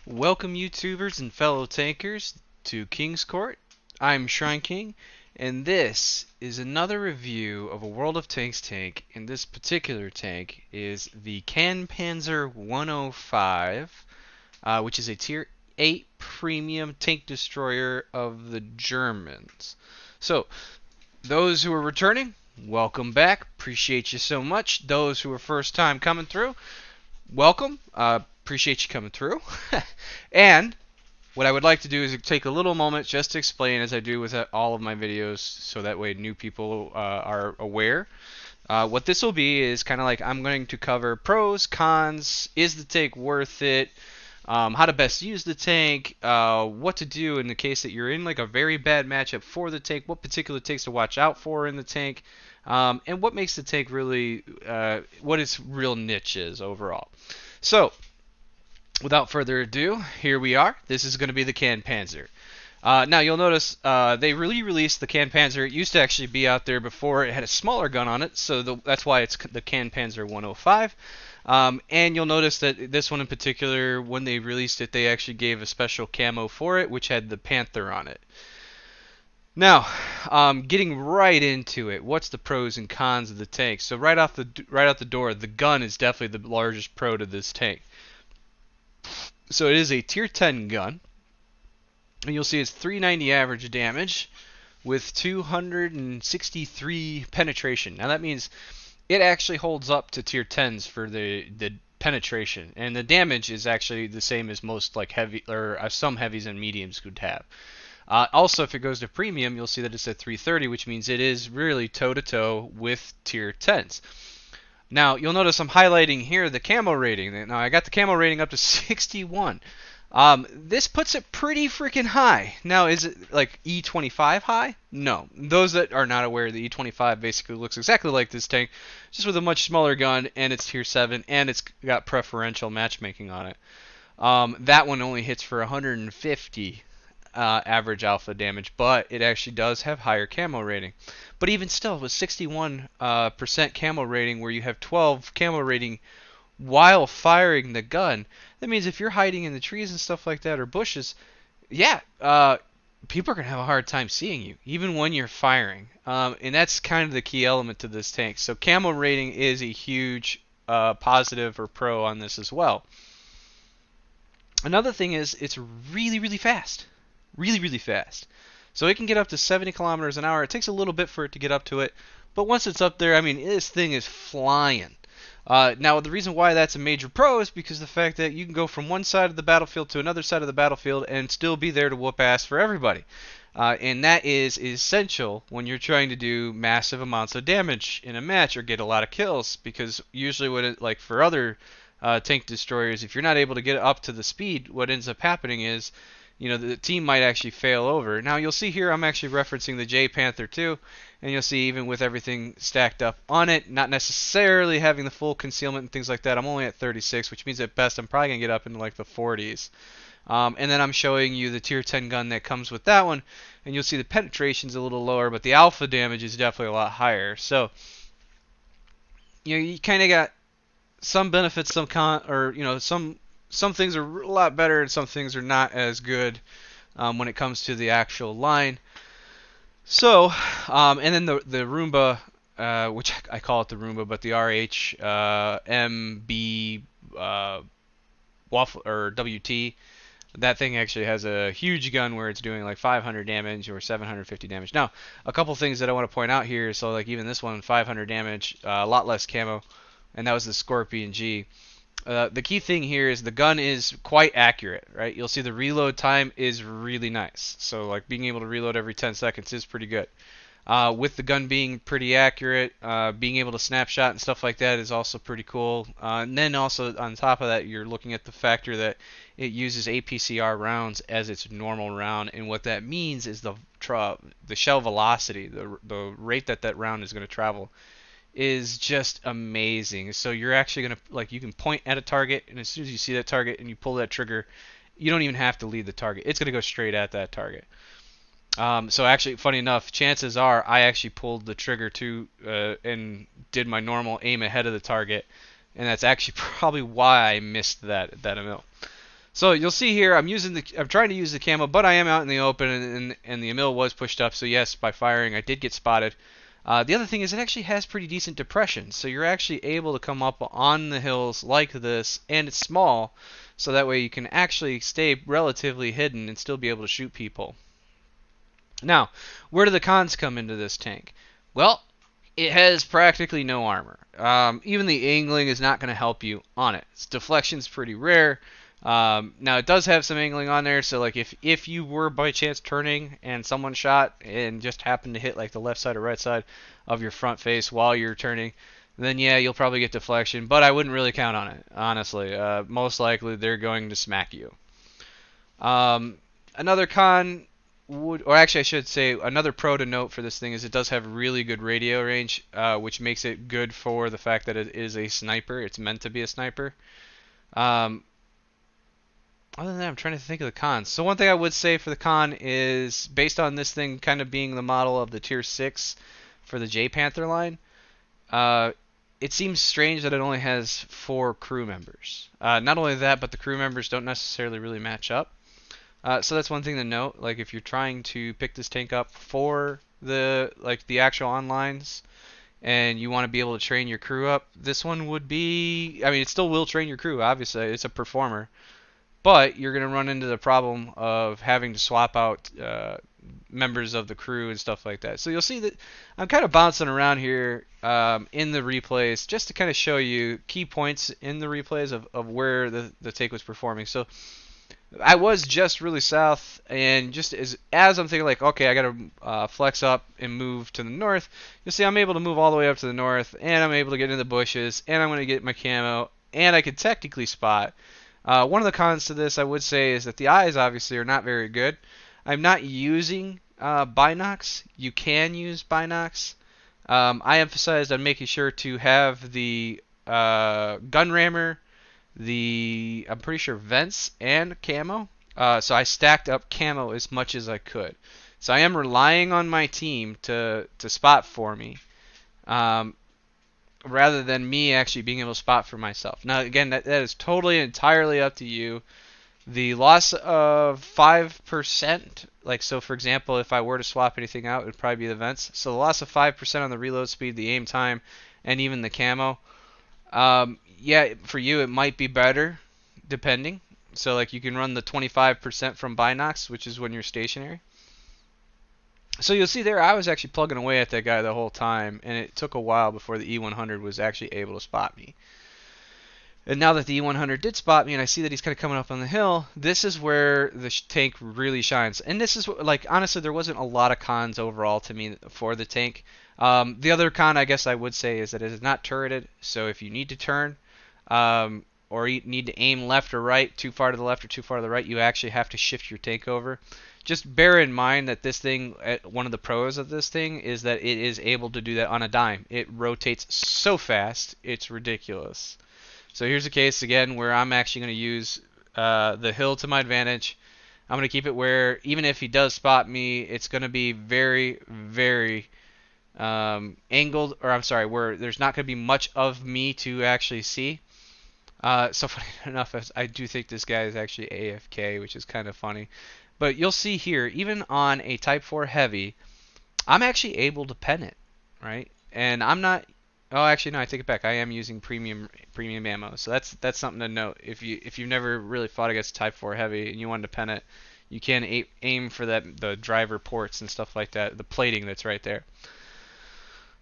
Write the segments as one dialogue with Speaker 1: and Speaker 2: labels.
Speaker 1: Welcome YouTubers and fellow tankers to King's Court. I'm Shrine King, and this is another review of a World of Tanks tank, and this particular tank is the KanPz 105, which is a Tier 8 premium tank destroyer of the Germans. So, those who are returning, welcome back. Appreciate you so much. Those who are first time coming through, welcome. Appreciate you coming through. And what I would like to do is take a little moment just to explain, as I do with all of my videos, so that way new people are aware. What this will be is kind of like I'm going to cover pros, cons, is the tank worth it, how to best use the tank, what to do in the case that you're in like a very bad matchup for the tank, what particular tanks to watch out for in the tank, and what makes the tank really, what its real niche is overall. So, without further ado, here we are. This is going to be the KanPz. Now you'll notice they really released the KanPz. It used to actually be out there before. It had a smaller gun on it, so that's why it's the KanPz 105. And you'll notice that this one in particular, when they released it, they actually gave a special camo for it, which had the panther on it. Now, getting right into it, what's the pros and cons of the tank? So right out the door, the gun is definitely the largest pro to this tank. So it is a tier 10 gun, and you'll see it's 390 average damage with 263 penetration. Now that means it actually holds up to tier 10s for the penetration, and the damage is actually the same as most like heavy or some heavies and mediums could have. Also, if it goes to premium, you'll see that it's at 330, which means it is really toe-to-toe with tier 10s. Now, you'll notice I'm highlighting here the camo rating. Now, I got the camo rating up to 61. This puts it pretty freaking high. Now, is it like E25 high? No. Those that are not aware, the E25 basically looks exactly like this tank, just with a much smaller gun, and it's tier 7, and it's got preferential matchmaking on it. That one only hits for 150 average alpha damage, but it actually does have higher camo rating. But even still, with 61% camo rating, where you have 12 camo rating while firing the gun, that means if you're hiding in the trees and stuff like that, or bushes, yeah, people are going to have a hard time seeing you, even when you're firing. And that's kind of the key element to this tank. So camo rating is a huge positive or pro on this as well. Another thing is it's really, really fast. Really fast. So it can get up to 70 kilometers an hour. It takes a little bit for it to get up to it, but once it's up there, I mean, this thing is flying. Now, the reason why that's a major pro is because the fact that you can go from one side of the battlefield to another side of the battlefield and still be there to whoop ass for everybody. And that is essential when you're trying to do massive amounts of damage in a match or get a lot of kills, because usually what it, like for other tank destroyers, if you're not able to get up to the speed, what ends up happening is, you know, the team might actually fail over. Now you'll see here I'm actually referencing the J Panther 2, and you'll see even with everything stacked up on it, not necessarily having the full concealment and things like that, I'm only at 36, which means at best I'm probably going to get up into like the 40s. And then I'm showing you the tier 10 gun that comes with that one, and you'll see the penetration's a little lower, but the alpha damage is definitely a lot higher. So, you know, you kind of got some benefits, some con, or, you know, some things are a lot better and some things are not as good when it comes to the actual line. So, and then the Roomba, which I call it the Roomba, but the RHMB Waffle or WT, that thing actually has a huge gun where it's doing like 500 damage or 750 damage. Now, a couple things that I want to point out here. So, like even this one, 500 damage, a lot less camo, and that was the Scorpion G. The key thing here is the gun is quite accurate, right? You'll see the reload time is really nice. So like being able to reload every 10 seconds is pretty good. With the gun being pretty accurate, being able to snapshot and stuff like that is also pretty cool. And then also on top of that, you're looking at the factor that it uses APCR rounds as its normal round, and what that means is the shell velocity, the rate that that round is going to travel, is just amazing. So you're actually going to, like, you can point at a target, and as soon as you see that target and you pull that trigger, you don't even have to lead the target. It's going to go straight at that target. So actually, funny enough, chances are I actually pulled the trigger too and did my normal aim ahead of the target, and that's actually probably why I missed that amount. So you'll see here, I'm trying to use the camo, but I am out in the open, and the mill was pushed up. So yes, by firing, I did get spotted. The other thing is it actually has pretty decent depression, so you're actually able to come up on the hills like this, and it's small, so that way you can actually stay relatively hidden and still be able to shoot people. Now, where do the cons come into this tank? Well, it has practically no armor. Even the angling is not going to help you on it. Its deflection's pretty rare. Now it does have some angling on there, so like if you were by chance turning and someone shot and just happened to hit like the left side or right side of your front face while you're turning, then yeah, you'll probably get deflection, but I wouldn't really count on it, honestly. Most likely they're going to smack you. Another con would, or actually I should say, another pro to note for this thing is it does have really good radio range, which makes it good for the fact that it is a sniper. It's meant to be a sniper. Other than that, I'm trying to think of the cons. So one thing I would say for the con is, based on this thing kind of being the model of the Tier 6 for the J Panther line, it seems strange that it only has 4 crew members. Not only that, but the crew members don't necessarily really match up. So that's one thing to note. Like if you're trying to pick this tank up for the actual onlines, and you want to be able to train your crew up, this one would be. I mean, it still will train your crew. Obviously, it's a performer, but you're going to run into the problem of having to swap out members of the crew and stuff like that. So you'll see that I'm kind of bouncing around here in the replays just to kind of show you key points in the replays of where the take was performing. So I was just really south, and just as I'm thinking like, okay, I got to flex up and move to the north, you'll see I'm able to move all the way up to the north, and I'm able to get into the bushes, and I'm going to get my camo, and I could technically spot. One of the cons to this, I would say, is that the eyes obviously are not very good. I'm not using binocs. You can use binocs. I emphasized on making sure to have the gun rammer, I'm pretty sure vents, and camo. So I stacked up camo as much as I could. So I am relying on my team to spot for me, rather than me actually being able to spot for myself. Now again, that is totally entirely up to you. The loss of 5%, like so for example, if I were to swap anything out, it would probably be the vents. So the loss of 5% on the reload speed, the aim time, and even the camo. Yeah, for you it might be better, depending. So like you can run the 25% from binocs, which is when you're stationary. So you'll see there I was actually plugging away at that guy the whole time, and it took a while before the E100 was actually able to spot me. And now that the E100 did spot me, and I see that he's kind of coming up on the hill, this is where the tank really shines. And this is like, honestly, there wasn't a lot of cons overall to me for the tank. The other con I guess I would say is that it is not turreted, so if you need to turn, or you need to aim left or right, too far to the left or too far to the right, you actually have to shift your tank over. Just bear in mind that this thing, one of the pros of this thing is that it is able to do that on a dime. It rotates so fast, it's ridiculous. So here's a case again where I'm actually going to use the hill to my advantage. I'm going to keep it where even if he does spot me, it's going to be very, very angled, or I'm sorry, where there's not going to be much of me to actually see. So funny enough, I do think this guy is actually AFK, which is kind of funny. But you'll see here, even on a Type 4 Heavy, I'm actually able to pen it, right? And I'm not. Oh, actually, no, I take it back. I am using premium ammo, so that's something to note. If you've never really fought against Type 4 Heavy and you wanted to pen it, you can aim for the driver ports and stuff like that, the plating that's right there.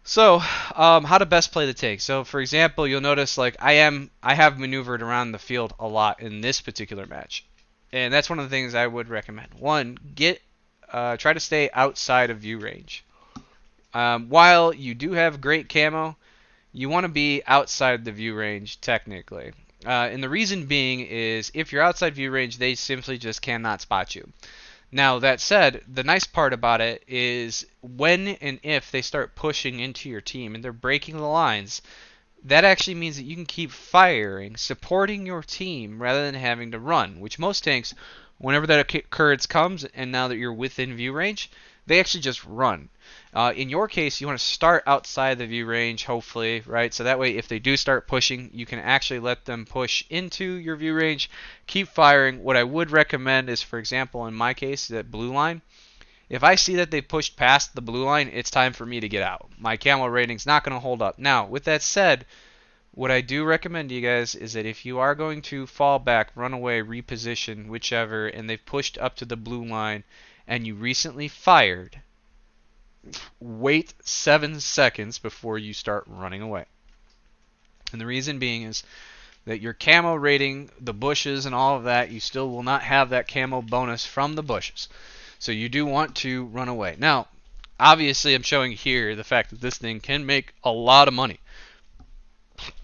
Speaker 1: So, how to best play the tank. So, for example, you'll notice like I have maneuvered around the field a lot in this particular match, and that's one of the things I would recommend. One, try to stay outside of view range. While you do have great camo, you want to be outside the view range technically. And the reason being is if you're outside view range, they simply just cannot spot you. Now, that said, the nice part about it is when and if they start pushing into your team and they're breaking the lines, that actually means that you can keep firing, supporting your team rather than having to run, which most tanks, whenever that occurrence comes and now that you're within view range, they actually just run. In your case, you want to start outside the view range, hopefully, right? So that way, if they do start pushing, you can actually let them push into your view range, keep firing. What I would recommend is, for example, in my case, that blue line, if I see that they pushed past the blue line, it's time for me to get out. My camo rating's not going to hold up. Now, with that said, what I do recommend to you guys is that if you are going to fall back, run away, reposition, whichever, and they've pushed up to the blue line, and you recently fired, wait 7 seconds before you start running away. And the reason being is that your camo rating, the bushes and all of that, you still will not have that camo bonus from the bushes. So you do want to run away. Now, obviously I'm showing here the fact that this thing can make a lot of money.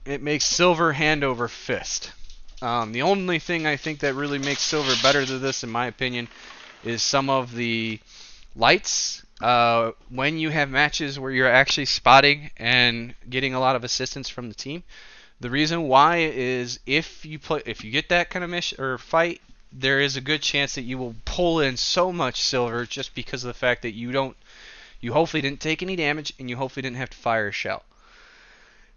Speaker 1: It makes silver hand over fist. The only thing I think that really makes silver better than this, in my opinion, is some of the lights. When you have matches where you're actually spotting and getting a lot of assistance from the team, the reason why is if you get that kind of mission or fight, there is a good chance that you will pull in so much silver just because of the fact that you hopefully didn't take any damage and you hopefully didn't have to fire a shell.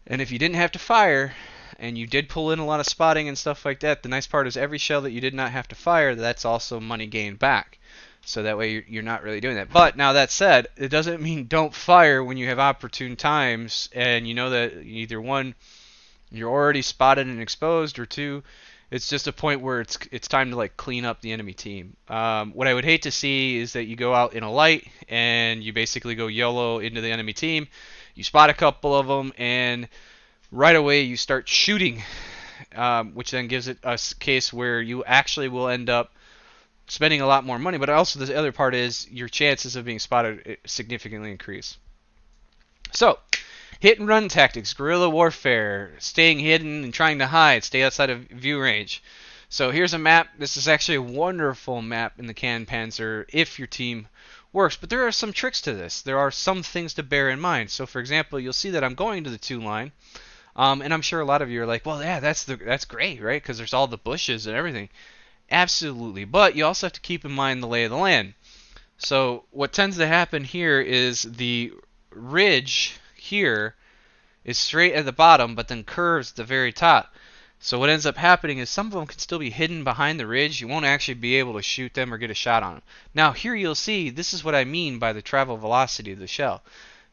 Speaker 1: And if you didn't have to fire and you did pull in a lot of spotting and stuff like that, the nice part is every shell that you did not have to fire, that's also money gained back. So that way you're not really doing that. But now that said, it doesn't mean don't fire when you have opportune times and you know that either one, you're already spotted and exposed, or two, it's just a point where it's time to like clean up the enemy team. What I would hate to see is that you go out in a light and you basically go YOLO into the enemy team. You spot a couple of them and right away you start shooting, which then gives it a case where you actually will end up spending a lot more money. But also the other part is your chances of being spotted significantly increase. So, hit and run tactics, guerrilla warfare, staying hidden and trying to hide, stay outside of view range. So here's a map. This is actually a wonderful map in the KanPz if your team works. But there are some tricks to this. There are some things to bear in mind. So for example, you'll see that I'm going to the 2 line. And I'm sure a lot of you are like, well, yeah, that's great, right? Because there's all the bushes and everything. Absolutely. But you also have to keep in mind the lay of the land. So what tends to happen here is the ridge here is straight at the bottom but then curves at the very top. So what ends up happening is some of them can still be hidden behind the ridge. You won't actually be able to shoot them or get a shot on them. Now here you'll see this is what I mean by the travel velocity of the shell.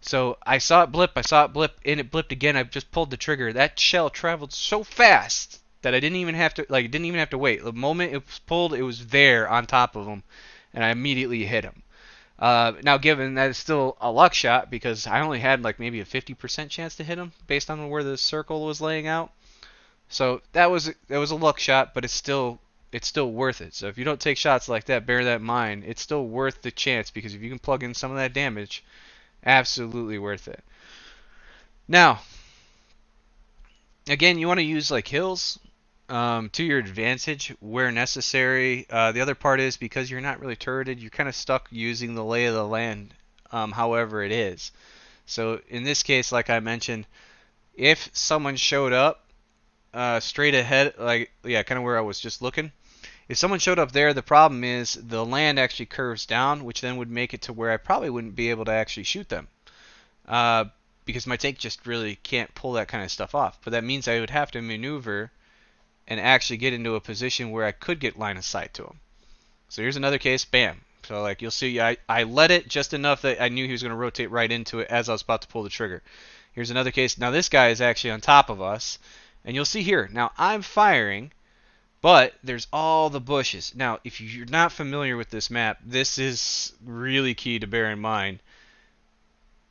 Speaker 1: So I saw it blip, and it blipped again. I just pulled the trigger. That shell traveled so fast that I didn't even have to wait. The moment it was pulled, it was there on top of them, and I immediately hit him. Now, given that it's still a luck shot because I only had like maybe a 50% chance to hit him based on where the circle was laying out. So that was a luck shot, but it's still worth it. So if you don't take shots like that, bear that in mind. It's still worth the chance because if you can plug in some of that damage, absolutely worth it. Now, again, you want to use like hills to your advantage where necessary. The other part is because you're not really turreted, you're kind of stuck using the lay of the land however it is. So in this case, like I mentioned, if someone showed up straight ahead, like kind of where I was just looking, if someone showed up there, the problem is the land actually curves down, which then would make it to where I probably wouldn't be able to actually shoot them. Because my tank just really can't pull that kind of stuff off. But that means I would have to maneuver and actually get into a position where I could get line of sight to him. So here's another case, bam. So like you'll see, I let it just enough that I knew he was going to rotate right into it as I was about to pull the trigger. Here's another case. Now this guy is actually on top of us. And you'll see here, now I'm firing, but there's all the bushes. Now, if you're not familiar with this map, this is really key to bear in mind.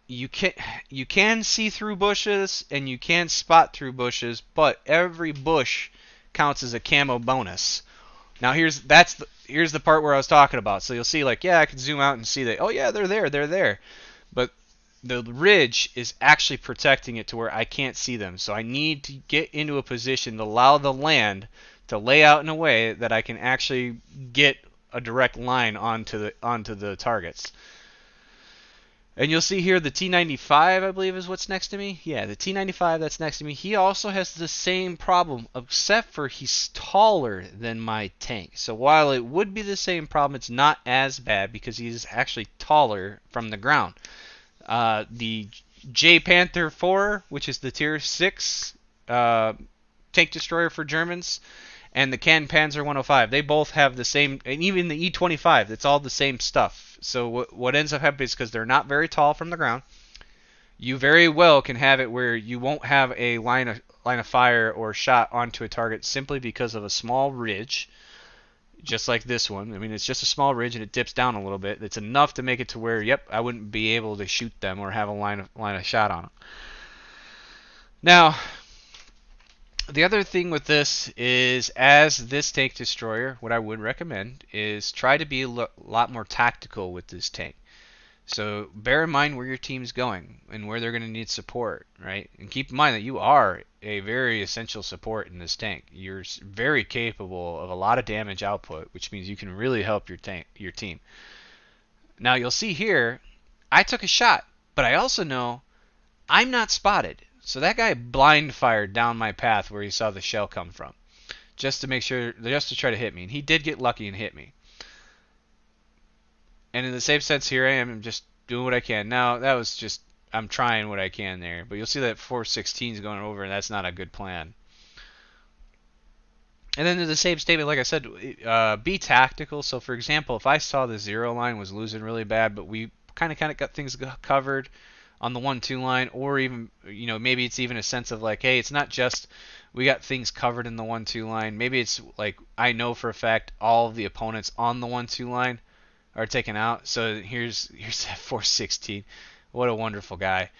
Speaker 1: You can see through bushes and you can spot through bushes, but every bush counts as a camo bonus. Now here's the part where I was talking about. So you'll see like, yeah, I can zoom out and see that, oh yeah, they're there. But the ridge is actually protecting it to where I can't see them. So I need to get into a position to allow the land to lay out in a way that I can actually get a direct line onto the targets. And you'll see here the T95, I believe, is what's next to me. Yeah, the T95 that's next to me. He also has the same problem, except for he's taller than my tank. So while it would be the same problem, it's not as bad because he's actually taller from the ground. The J Panther 4, which is the tier 6 tank destroyer for Germans, and the KanPz 105, they both have the same, and even the E25, it's all the same stuff. So what ends up happening is because they're not very tall from the ground, you very well can have it where you won't have a line of fire or shot onto a target simply because of a small ridge, just like this one. I mean, it's just a small ridge and it dips down a little bit. It's enough to make it to where, yep, I wouldn't be able to shoot them or have a line of shot on them. Now, the other thing with this is, as this tank destroyer, what I would recommend is try to be a lot more tactical with this tank. So bear in mind where your team's going and where they're going to need support, right? And keep in mind that you are a very essential support in this tank. You're very capable of a lot of damage output, which means you can really help your team. Now you'll see here, I took a shot, but I also know I'm not spotted. So that guy blind fired down my path where he saw the shell come from, just to make sure, just to try to hit me. And he did get lucky and hit me. And in the same sense, here I am just doing what I can. Now, that was just, I'm trying what I can there. But you'll see that 416 is going over, and that's not a good plan. And then in the same statement, like I said, be tactical. So, for example, if I saw the 0 line was losing really bad, but we kind of got things covered on the 1-2 line, or even, maybe it's even a sense of like, hey, it's not just we got things covered in the 1-2 line. Maybe it's like I know for a fact all of the opponents on the 1-2 line are taken out. So here's that 416. What a wonderful guy.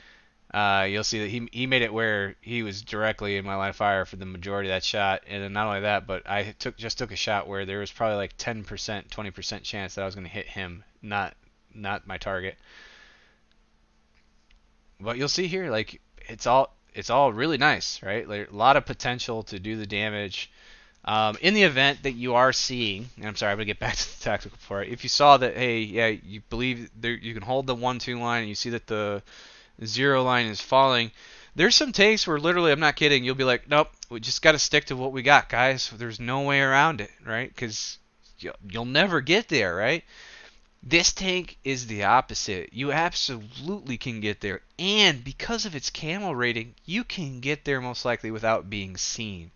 Speaker 1: You'll see that he made it where he was directly in my line of fire for the majority of that shot. And then not only that, but I just took a shot where there was probably like 10%, 20% chance that I was going to hit him, not my target. But you'll see here, like, it's all really nice, right? Like, a lot of potential to do the damage. In the event that you are seeing, and I'm sorry, I'm going to get back to the tactical part. If you saw that, hey, yeah, you believe you can hold the 1-2 line and you see that the 0 line is falling, there's some tanks where literally, I'm not kidding, you'll be like, nope, we just got to stick to what we got, guys. There's no way around it, right? Because you'll never get there, right? This tank is the opposite. You absolutely can get there. And because of its camo rating, you can get there most likely without being seen.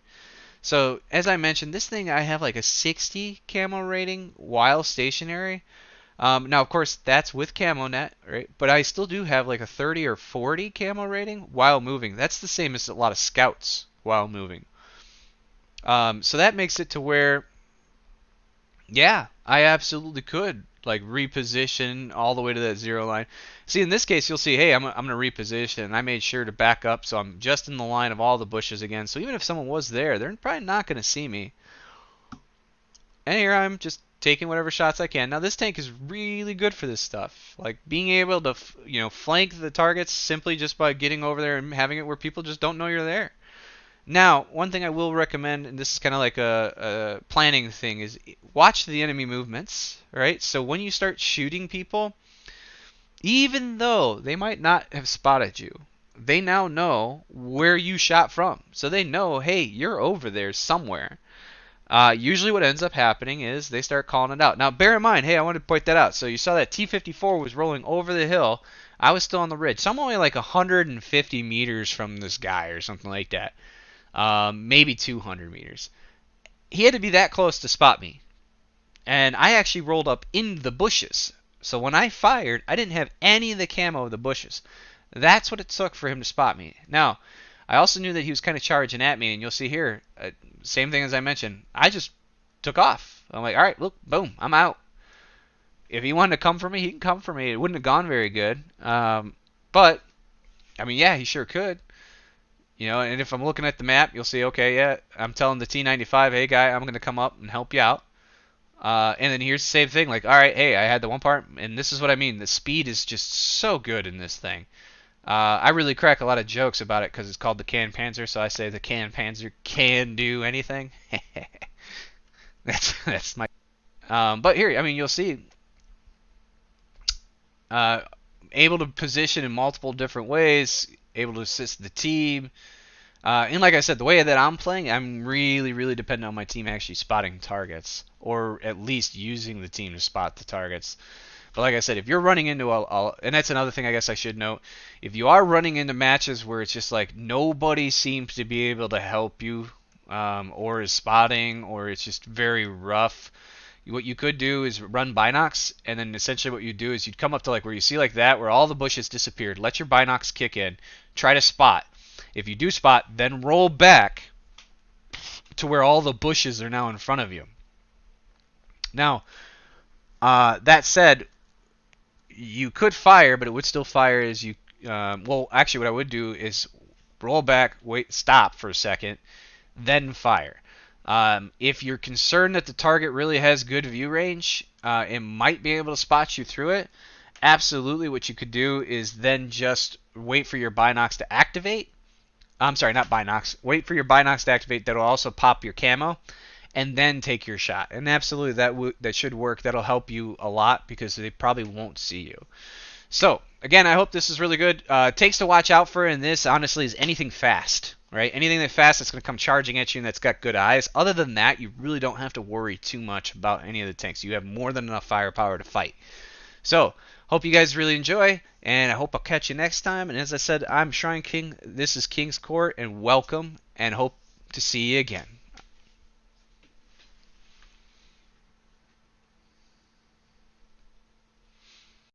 Speaker 1: So, as I mentioned, this thing I have like a 60 camo rating while stationary. Now, of course, that's with camo net, right? But I still do have like a 30 or 40 camo rating while moving. That's the same as a lot of scouts while moving. So that makes it to where, yeah, I absolutely could like reposition all the way to that 0 line. See, in this case, you'll see, hey, I'm going to reposition. And I made sure to back up so I'm just in the line of all the bushes again. So even if someone was there, they're probably not going to see me. And here I'm just taking whatever shots I can. Now, this tank is really good for this stuff. Like, being able to, flank the targets simply just by getting over there and having it where people just don't know you're there. Now, one thing I will recommend, and this is kind of like a planning thing, is watch the enemy movements, right? So when you start shooting people, even though they might not have spotted you, they now know where you shot from. So they know, hey, you're over there somewhere. Usually what ends up happening is they start calling it out. Now, bear in mind, hey, I want to point that out. So you saw that T-54 was rolling over the hill. I was still on the ridge. So I'm only like 150 meters from this guy or something like that. Maybe 200 meters. He had to be that close to spot me. And I actually rolled up in the bushes. So when I fired, I didn't have any of the camo of the bushes. That's what it took for him to spot me. Now, I also knew that he was kind of charging at me, and you'll see here, same thing as I mentioned. I just took off. I'm like, all right, look, boom, I'm out. If he wanted to come for me, he can come for me. It wouldn't have gone very good. But, I mean, yeah, he sure could. And if I'm looking at the map, you'll see, okay, yeah, I'm telling the T95, hey, guy, I'm going to come up and help you out. And then here's the same thing, like, all right, hey, I had the one part, and this is what I mean. The speed is just so good in this thing. I really crack a lot of jokes about it because it's called the KanPz, so I say the KanPz can do anything. That's my. But here, I mean, you'll see. able to position in multiple different ways, able to assist the team. And like I said, the way that I'm playing, I'm really dependent on my team actually spotting targets, or at least using the team to spot the targets. But like I said, if you're running into and that's another thing I guess I should note, if you are running into matches where it's just like nobody seems to be able to help you, or is spotting, or it's just very rough, what you could do is run binocs, and then essentially what you do is you'd come up to like where you see like that, where all the bushes disappeared. Let your binocs kick in, try to spot. If you do spot, then roll back to where all the bushes are now in front of you. Now, that said, you could fire, but it would still fire as you. Well, actually, what I would do is roll back, wait, stop for a second, then fire. If you're concerned that the target really has good view range, it might be able to spot you through it. Absolutely, what you could do is then just wait for your binocs to activate. I'm sorry, not binocs. Wait for your binocs to activate. That'll also pop your camo, and then take your shot. And absolutely, that should work. That'll help you a lot because they probably won't see you. So again, I hope this is really good. Takes to watch out for in this, honestly, is anything fast. Right? Anything that's fast that's going to come charging at you and that's got good eyes. Other than that, you really don't have to worry too much about any of the tanks. You have more than enough firepower to fight. So, hope you guys really enjoy, and I hope I'll catch you next time. And as I said, I'm Shrine King. This is King's Court, and welcome, and hope to see you again.